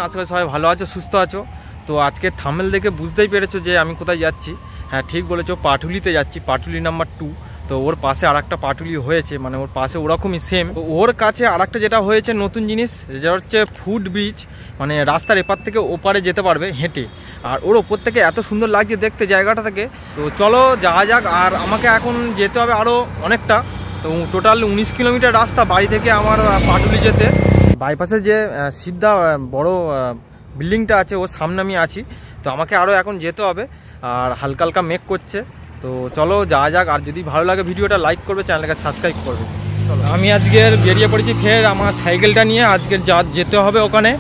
আশা করি সবাই ভালো আছো, সুস্থ আছো। তো আজকে থাম্বনেল দেখে বুঝতেই পেরেছো যে আমি কোথায় যাচ্ছি। হ্যাঁ, ঠিক বলেছো, পাটুলিতে যাচ্ছি, পাটুলি নাম্বার 2। তো ওর পাশে আর একটা পাটুলি হয়েছে, মানে ওর পাশে ওরকমই সেম। ওর কাছে আর একটা যেটা হয়েছে নতুন জিনিস, যেটা হচ্ছে ফুট ব্রিজ, মানে রাস্তার এপার থেকে ওপারে যেতে পারবে হেঁটে। আর ওর ওপর থেকে এত সুন্দর লাগছে দেখতে জায়গাটা থেকে। তো চলো যাওয়া যাক। আর আমাকে এখন যেতে হবে আরও অনেকটা, তো টোটাল 19 কিলোমিটার রাস্তা বাড়ি থেকে আমার পাটুলি যেতে। বাইপাসে যে সিদ্ধা বড় বিল্ডিংটা আছে ওর সামনে আমি আছি। তো আমাকে আরও এখন যেতে হবে, আর হালকা হালকা মেঘ করছে। তো চলো যাওয়া যাক। আর যদি ভালো লাগে ভিডিওটা লাইক করবে, চ্যানেলটাকে সাবস্ক্রাইব করবে। চলো, আমি আজকের বেরিয়ে পড়েছি ফের আমার সাইকেলটা নিয়ে। আজকের যেতে হবে ওখানে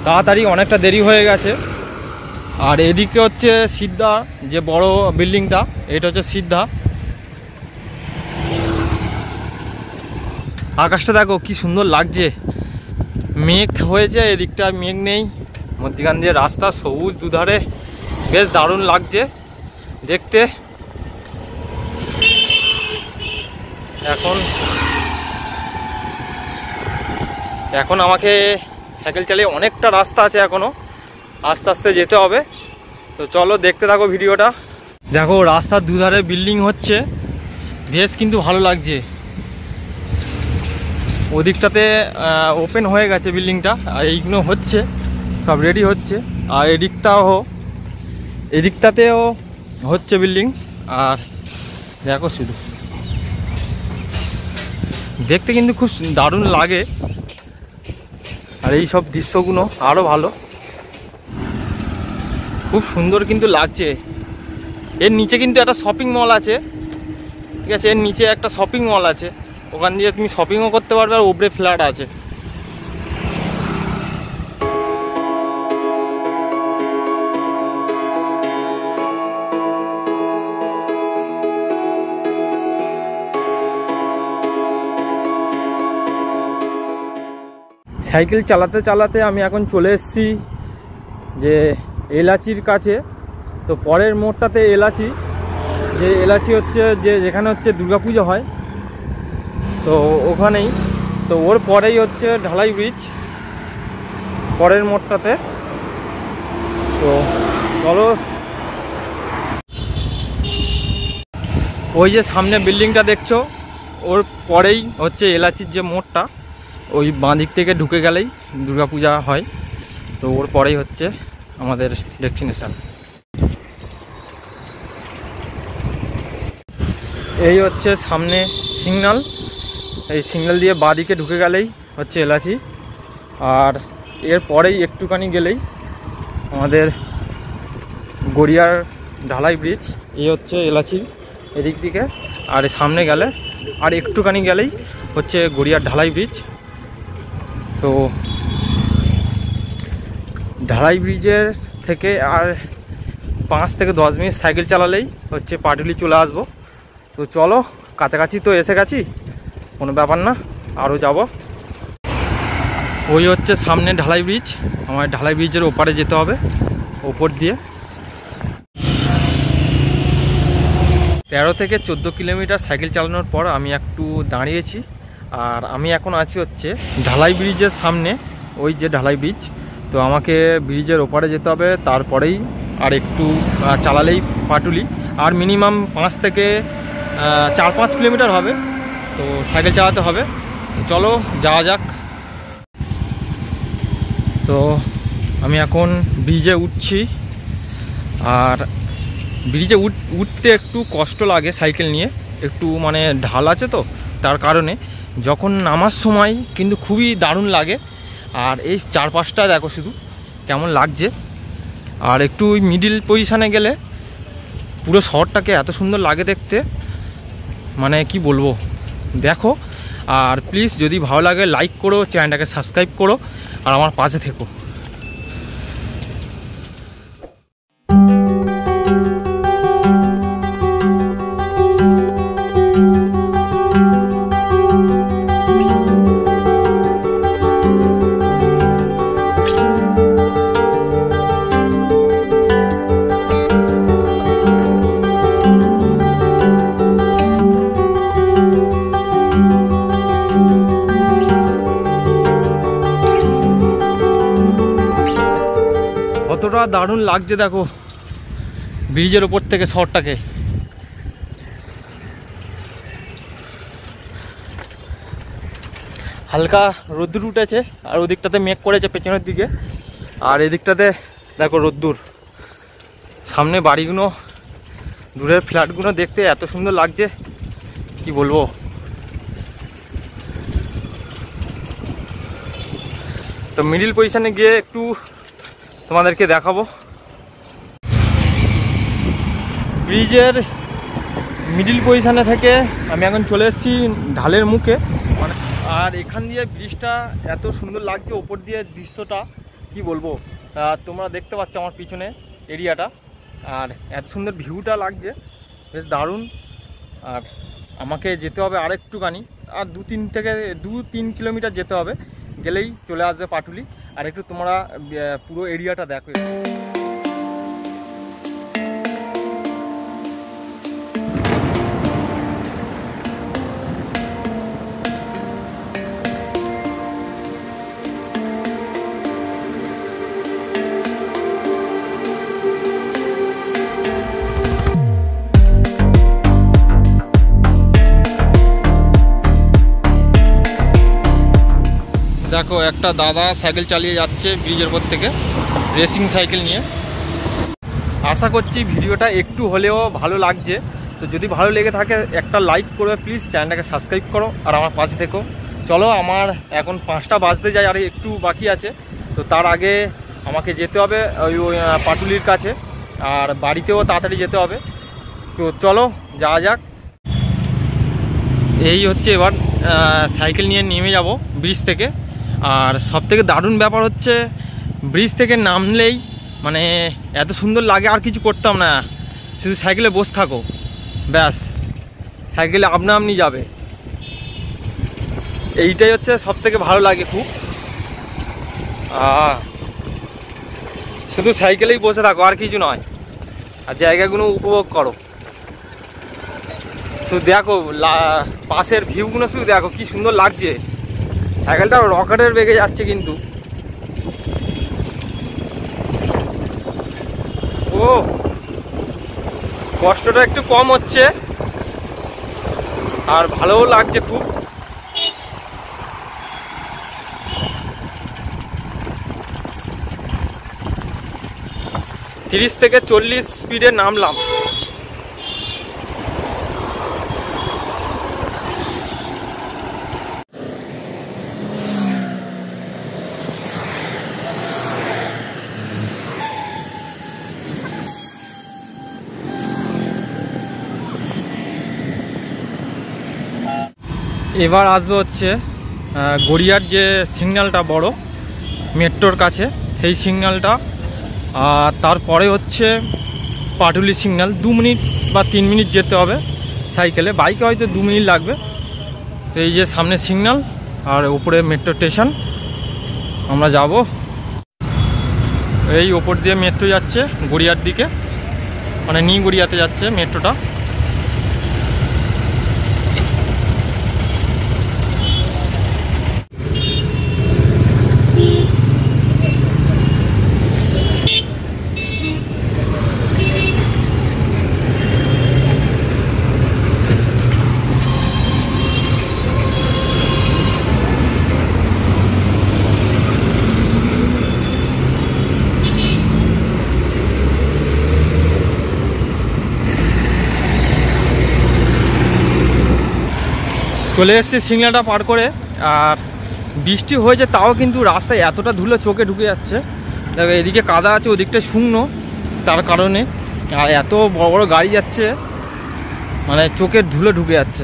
তাড়াতাড়ি, অনেকটা দেরি হয়ে গেছে। আর এদিকে হচ্ছে সিদ্ধা, যে বড় বিল্ডিংটা, এটা হচ্ছে সিদ্ধা। আকাশটা দেখো কি সুন্দর লাগছে, মেঘ হয়েছে, এদিকটা মেঘ নেই, মধ্যখান দিয়ে রাস্তা সবুজ দুধারে, বেশ দারুণ লাগছে দেখতে। এখন আমাকে সাইকেল চালিয়ে অনেকটা রাস্তা আছে, এখনো আস্তে আস্তে যেতে হবে। তো চলো দেখতে থাকো ভিডিওটা। দেখো রাস্তার দুধারে বিল্ডিং হচ্ছে, বেশ কিন্তু ভালো লাগছে। ওদিকটাতে ওপেন হয়ে গেছে বিল্ডিংটা, আর এইগুলো হচ্ছে, সব রেডি হচ্ছে। আর এদিকটাতেও হচ্ছে বিল্ডিং। আর দেখো শুধু দেখতে কিন্তু খুব দারুণ লাগে। আর এই সব দৃশ্যগুলো আরও ভালো, খুব সুন্দর কিন্তু লাগছে। এর নিচে কিন্তু একটা শপিং মল আছে, ঠিক আছে, এর নিচে একটা শপিং মল আছে, ওখান দিয়ে তুমি শপিংও করতে পারবে। আর উপরে ফ্ল্যাট আছে। সাইকেল চালাতে চালাতে আমি এখন চলে এসেছি যে এলাচির কাছে। তো পরের মোড়টাতে এলাচি, যে এলাচি হচ্ছে যেখানে হচ্ছে দুর্গাপুজো হয়, তো ওখানেই। তো ওর পরেই হচ্ছে ঢালাই ব্রিজ, পরের মোড়টাতে। তো চলো, ওই যে সামনে বিল্ডিংটা দেখছো, ওর পরেই হচ্ছে এলাচির যে মোড়টা, ওই বাঁ দিক থেকে ঢুকে গেলেই দুর্গাপূজা হয়। তো ওর পরেই হচ্ছে আমাদের ডেস্টিনেশন। এই হচ্ছে সামনে সিগন্যাল, এই সিগন্যাল দিয়ে বাঁ দিকে ঢুকে গেলেই হচ্ছে এলাচি। আর এর পরেই একটুখানি গেলেই আমাদের গড়িয়ার ঢালাই ব্রিজ। এই হচ্ছে এলাচি এদিক দিকে, আর সামনে গেলে আর একটুখানি গেলেই হচ্ছে গড়িয়ার ঢালাই ব্রিজ। তো ঢালাই ব্রিজের থেকে আর 5 থেকে 10 মিনিট সাইকেল চালালেই হচ্ছে পাটুলি চলে আসবো। তো চলো, কাছাকাছি তো এসে গেছি, কোনো ব্যাপার না, আরও যাব। ওই হচ্ছে সামনে ঢালাই ব্রিজ, আমার ঢালাই ব্রিজের ওপারে যেতে হবে, ওপর দিয়ে। 13 থেকে 14 কিলোমিটার সাইকেল চালানোর পর আমি একটু দাঁড়িয়েছি। আর আমি এখন আছি হচ্ছে ঢালাই ব্রিজের সামনে, ওই যে ঢালাই ব্রিজ। তো আমাকে ব্রিজের ওপারে যেতে হবে, তারপরেই আর একটু চালালেই পাটুলি। আর মিনিমাম 5 থেকে 4-5 কিলোমিটার হবে, তো সাইকেল চালাতে হবে। চলো যাওয়া যাক। তো আমি এখন ব্রিজে উঠছি। আর ব্রিজে উঠতে একটু কষ্ট লাগে সাইকেল নিয়ে, একটু মানে ঢাল আছে তো, তার কারণে। যখন নামার সময় কিন্তু খুবই দারুণ লাগে। আর এই চারপাশটা দেখো শুধু কেমন লাগছে। আর একটু ওই মিডিল পজিশানে গেলে পুরো শহরটাকে এত সুন্দর লাগে দেখতে, মানে কি বলবো, দেখো। আর প্লিজ যদি ভালো লাগে লাইক করো, চ্যানেলটাকে সাবস্ক্রাইব করো, আর আমার পাশে থেকো। দারুণ লাগছে দেখো ব্রিজের ওপর থেকে শহরটাকে। হালকা রোদ্দুর উঠেছে আর ওদিকটাতে মেঘ করেছে পেছনের দিকে, আর এদিকটাতে দেখো রোদ্দুর। সামনে বাড়িগুলো, দূরের ফ্ল্যাটগুলো দেখতে এত সুন্দর লাগছে কি বলবো। তো মিডিল পজিশনে গিয়ে একটু তোমাদেরকে দেখাবো। ব্রিজের মিডিল পজিশনে থেকে আমি এখন চলে এসেছি ঢালের মুখে, মানে আর এখান দিয়ে ব্রিজটা এত সুন্দর লাগছে, ওপর দিয়ে দৃশ্যটা কি বলবো। তোমরা দেখতে পাচ্ছ আমার পিছনে এরিয়াটা, আর এত সুন্দর ভিউটা লাগছে, বেশ দারুণ। আর আমাকে যেতে হবে আর একটুখানি, আর 2-3 কিলোমিটার যেতে হবে, গেলেই চলে আসবে পাটুলি। আর একটু তোমরা পুরো এরিয়াটা দেখো। দেখো একটা দাদা সাইকেল চালিয়ে যাচ্ছে ব্রিজের উপর থেকে, রেসিং সাইকেল নিয়ে। আশা করছি ভিডিওটা একটু হলেও ভালো লাগছে। তো যদি ভালো লেগে থাকে একটা লাইক করবে প্লিজ, চ্যানেলটাকে সাবস্ক্রাইব করো আর আমার পাশে থেকো। চলো, আমার এখন 5টা বাজতে যায়, আর একটু বাকি আছে। তো তার আগে আমাকে যেতে হবে ওই পাটুলির কাছে, আর বাড়িতেও তাড়াতাড়ি যেতে হবে। তো চলো যাওয়া যাক। এই হচ্ছে এবার সাইকেল নিয়ে নেমে যাব ব্রিজ থেকে। আর সবথেকে দারুণ ব্যাপার হচ্ছে ব্রিজ থেকে নামলেই মানে এত সুন্দর লাগে, আর কিছু করতাম না, শুধু সাইকেলে বসে থাকো, ব্যাস সাইকেলে আপনা আপনি যাবে। এইটাই হচ্ছে সবথেকে ভালো লাগে খুব, শুধু সাইকেলেই বসে থাকো আর কিছু নয়, আর জায়গাগুলো উপভোগ করো। শুধু দেখো পাশের ভিউগুলো, শুধু দেখো কি সুন্দর লাগছে। সাইকেলটা রকেটের বেগে যাচ্ছে কিন্তু। ও কষ্টটা একটু কম হচ্ছে, আর ভালোও লাগছে খুব। তিরিশ থেকে 40 স্পিডে নামলাম। এবার আসবে হচ্ছে গড়িয়ার যে সিগন্যালটা বড় মেট্রোর কাছে, সেই সিগন্যালটা। আর তারপরে হচ্ছে পাটুলি সিগন্যাল। 2 মিনিট বা 3 মিনিট যেতে হবে সাইকেলে, বাইকে হয়তো 2 মিনিট লাগবে। তো এই যে সামনে সিগন্যাল, আর উপরে মেট্রো স্টেশন আমরা যাব। এই ওপর দিয়ে মেট্রো যাচ্ছে গড়িয়ার দিকে, মানে নিউ গড়িয়াতে যাচ্ছে মেট্রোটা। চলে এসেছি সিগন্যালটা পার করে। আর বৃষ্টি হয়েছে তাও কিন্তু রাস্তায় এতটা ধুলো চোখে ঢুকে যাচ্ছে। দেখো এদিকে কাদা আছে, ওদিকটা শুকনো, তার কারণে আর এত বড় বড় গাড়ি যাচ্ছে, মানে চোখের ধুলো ঢুকে যাচ্ছে।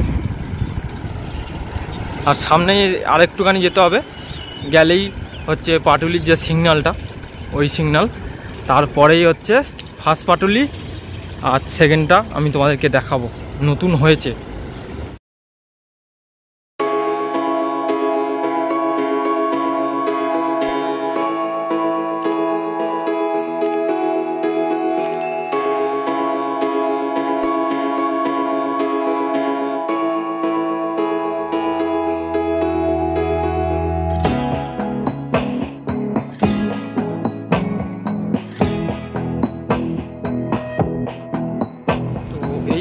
আর সামনে আরেকটুখানি যেতে হবে, গেলেই হচ্ছে পাটুলির যে সিগন্যালটা, ওই সিগন্যাল। তারপরেই হচ্ছে ফার্স্ট পাটুলি, আর সেকেন্ডটা আমি তোমাদেরকে দেখাবো, নতুন হয়েছে।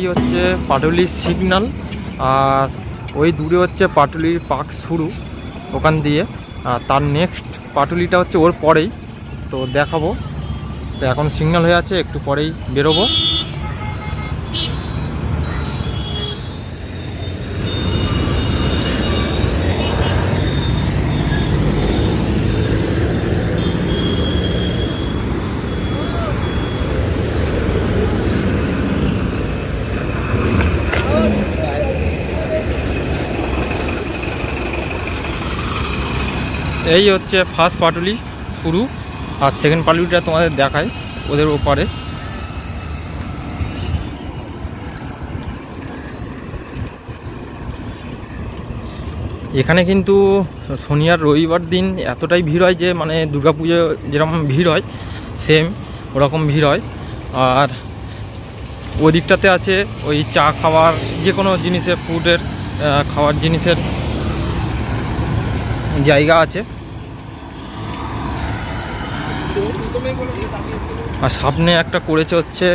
এই হচ্ছে পাটুলির সিগন্যাল, আর ওই দূরে হচ্ছে পাটুলির পার্ক শুরু ওখান দিয়ে। আর তার নেক্সট পাটুলিটা হচ্ছে ওর পরেই, তো দেখাবো। তো এখন সিগন্যাল হয়ে আছে, একটু পরেই বেরোবো। এই হচ্ছে ফার্স্ট পাটুলি শুরু, আর সেকেন্ড পাটুলিটা তোমাদের দেখায় ওদের ওপারে। এখানে কিন্তু শনি আর রবিবার দিন এতটাই ভিড় হয় যে মানে দুর্গাপুজো যেরকম ভিড় হয় সেম ওরকম ভিড় হয়। আর ওই দিকটাতে আছে ওই চা খাওয়ার, যে কোনো জিনিসের ফুডের খাওয়ার জিনিসের জায়গা আছে। আর সামনে একটা করেছে হচ্ছে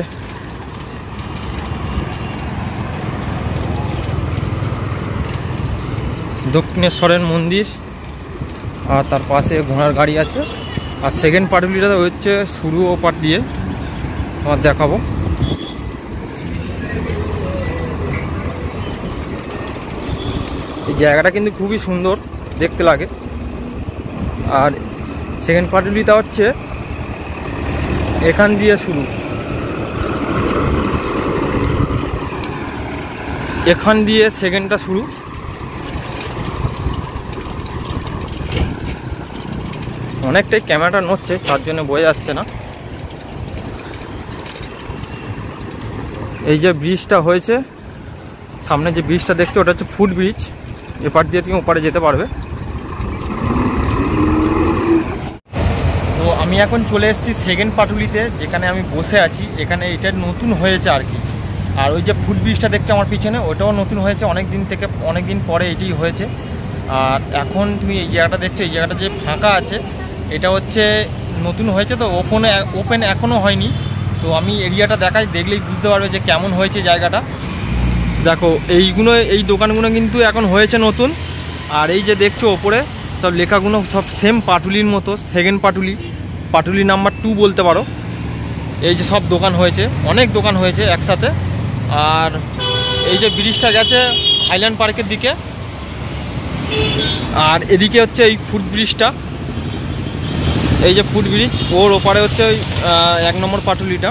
দক্ষিণেশ্বরের মন্দির, আর তার পাশে ঘোড়ার গাড়ি আছে। আর সেকেন্ড পাটুলিটা হচ্ছে শুরু ওপার দিয়ে, তোমার দেখাবো। এই জায়গাটা কিন্তু খুবই সুন্দর দেখতে লাগে। আর সেকেন্ড পাটুলিটা হচ্ছে এখান দিয়ে শুরু, এখান দিয়ে সেকেন্ডটা শুরু। অনেকটাই ক্যামেরাটা নড়ছে, তার জন্য বোঝা যাচ্ছে না। এই যে ব্রিজটা হয়েছে সামনে, যে ব্রিজটা দেখছো ওটা হচ্ছে ফুট ব্রিজ, এপার দিয়ে তুমি ওপারে যেতে পারবে। তো আমি এখন চলে এসেছি সেকেন্ড পাটুলিতে, যেখানে আমি বসে আছি। এখানে এটা নতুন হয়েছে আর কি। আর ওই যে ফুট ব্রিজটা দেখছো আমার পিছনে, ওটাও নতুন হয়েছে, অনেক দিন থেকে, অনেক দিন পরে এটাই হয়েছে। আর এখন তুমি এই জায়গাটা দেখছো, এই জায়গাটা যে ফাঁকা আছে এটা হচ্ছে নতুন হয়েছে, তো ওপেন এখনও হয়নি। তো আমি এরিয়াটা দেখাই, দেখলেই বুঝতে পারবে যে কেমন হয়েছে জায়গাটা। দেখো এই দোকানগুলো কিন্তু এখন হয়েছে নতুন। আর এই যে দেখছো ওপরে সব লেখাগুলো সব সেম পাটুলির মতো, সেকেন্ড পাটুলি নাম্বার 2 বলতে পারো। এই যে সব দোকান হয়েছে, অনেক দোকান হয়েছে একসাথে। আর এই যে ব্রিজটা গেছে হাইল্যান্ড পার্কের দিকে, আর এদিকে হচ্ছে এই ফুট ব্রিজটা, এই যে ফুট ব্রিজ, ওর ওপারে হচ্ছে ওই 1 নম্বর পাটুলিটা।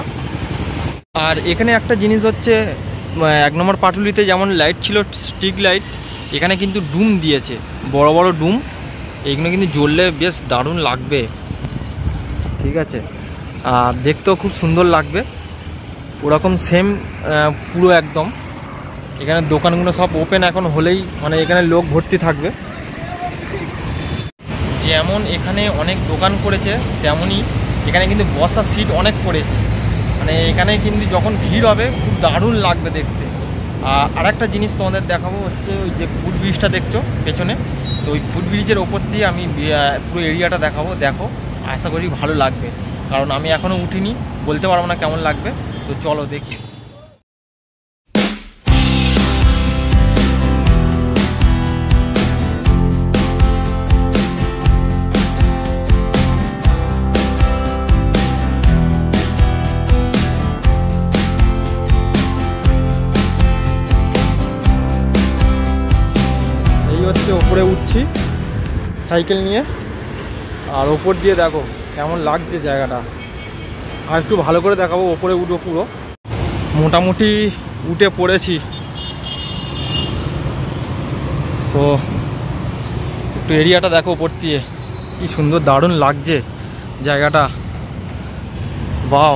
আর এখানে একটা জিনিস হচ্ছে, 1 নম্বর পাটুলিতে যেমন লাইট ছিল স্ট্রিট লাইট, এখানে কিন্তু ডুম দিয়েছে, বড় বড় ডুম। এইগুলো কিন্তু জ্বললে বেশ দারুণ লাগবে, ঠিক আছে। আর দেখতেও খুব সুন্দর লাগবে, ওরকম সেম পুরো একদম। এখানে দোকানগুলো সব ওপেন এখন হলেই মানে এখানে লোক ভর্তি থাকবে। যেমন এখানে অনেক দোকান করেছে, তেমনই এখানে কিন্তু বসার সিট অনেক করেছে। মানে এখানে কিন্তু যখন ভিড় হবে খুব দারুণ লাগবে দেখতে। আর একটা জিনিস তোমাদের দেখাবো হচ্ছে ওই যে ফুট ব্রিজটা দেখছো পেছনে, তো ওই ফুট ব্রিজের ওপর দিয়ে আমি পুরো এরিয়াটা দেখাবো। দেখো, আশা করি ভালো লাগবে, কারণ আমি এখনও উঠিনি, বলতে পারবো না কেমন লাগবে। তো চলো দেখি। হচ্ছে ওপরে উঠছি সাইকেল নিয়ে, আর ওপর দিয়ে দেখো কেমন লাগছে জায়গাটা। আর একটু ভালো করে দেখাবো, ওপরে উঠবো পুরো, মোটামুটি উঠে পড়েছি। তো একটু এরিয়াটা দেখো ওপর দিয়ে, কি সুন্দর দারুণ লাগছে জায়গাটা, বাও।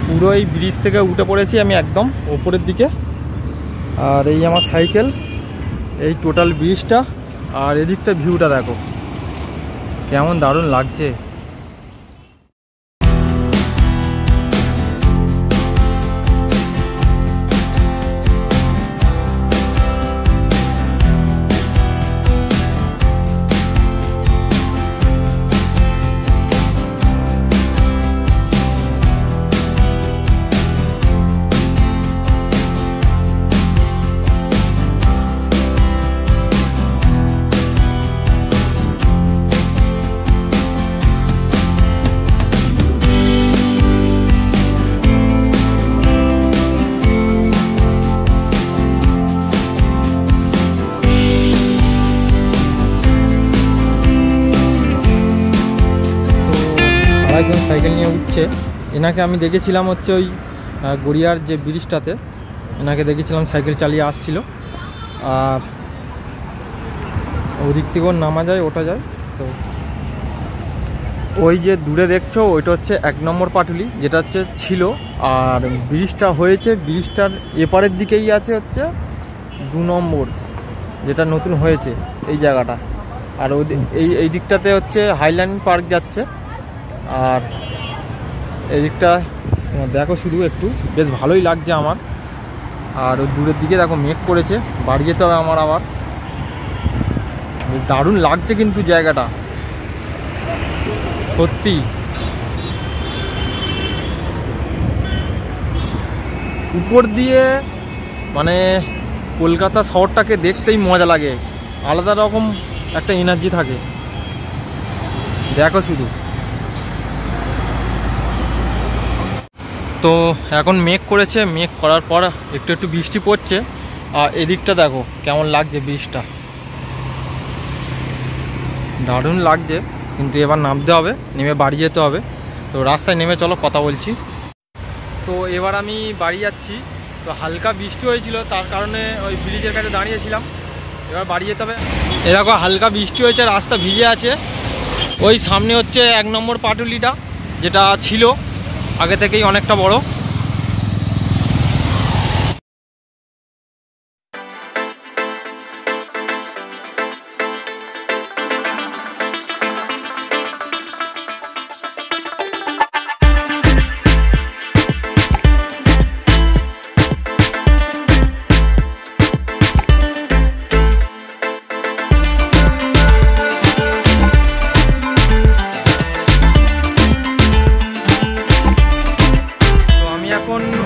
পুরো এই ব্রিজ থেকে উঠে পড়েছি আমি একদম ওপরের দিকে। আর এই আমার সাইকেল, এই টোটাল ব্রিজটা, আর এদিকটা ভিউটা দেখো কেমন দারুণ লাগছে। হচ্ছে, এনাকে আমি দেখেছিলাম হচ্ছে ওই গড়িয়ার যে ব্রিজটাতে, এনাকে দেখেছিলাম সাইকেল চালিয়ে আসছিল। আর ওদিক থেকেও নামা যায়, ওটা যায়। তো ওই যে দূরে দেখছো ওইটা হচ্ছে 1 নম্বর পাটুলি, যেটা হচ্ছে ছিল। আর ব্রিজটা হয়েছে, ব্রিজটার এপারের দিকেই আছে হচ্ছে 2 নম্বর, যেটা নতুন হয়েছে এই জায়গাটা। আর এই দিকটাতে হচ্ছে হাইল্যান্ড পার্ক যাচ্ছে। আর এই দিকটা দেখো শুধু একটু, বেশ ভালোই লাগছে আমার। আর ওই দূরের দিকে দেখো মেঘ করেছে, বাড়ি যেতে হবে আমার আবার। দারুণ লাগছে কিন্তু জায়গাটা সত্যি। উপর দিয়ে মানে কলকাতা শহরটাকে দেখতেই মজা লাগে, আলাদা রকম একটা এনার্জি থাকে। দেখো শুধু। তো এখন মেঘ করেছে, মেঘ করার পর একটু একটু বৃষ্টি পড়ছে। আর এদিকটা দেখো কেমন লাগছে ব্রিজটা, দারুণ লাগছে। কিন্তু এবার নামতে হবে, নেমে বাড়ি যেতে হবে। তো রাস্তায় নেমে চলো কথা বলছি। তো এবার আমি বাড়ি যাচ্ছি। তো হালকা বৃষ্টি হয়েছিল, তার কারণে ওই ব্রিজের কাছে দাঁড়িয়েছিলাম। এবার বাড়ি যেতে হবে। এরকম হালকা বৃষ্টি হয়েছে, রাস্তা ভিজে আছে। ওই সামনে হচ্ছে 1 নম্বর পাটুলিটা, যেটা ছিল আগে থেকেই অনেকটা বড়।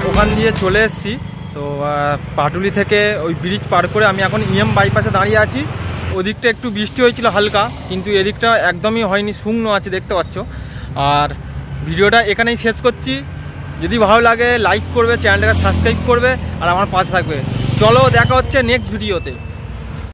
ওখান দিয়ে চলে এসেছি। তো পাটুলি থেকে ওই ব্রিজ পার করে আমি এখন EM বাইপাসে দাঁড়িয়ে আছি। ওদিকটা একটু বৃষ্টি হয়েছিল হালকা, কিন্তু এদিকটা একদমই হয়নি, শুকনো আছে দেখতে পাচ্ছ। আর ভিডিওটা এখানেই শেষ করছি। যদি ভালো লাগে লাইক করবে, চ্যানেলটাকে সাবস্ক্রাইব করবে আর আমার পাশে থাকবে। চলো দেখা হচ্ছে নেক্সট ভিডিওতে।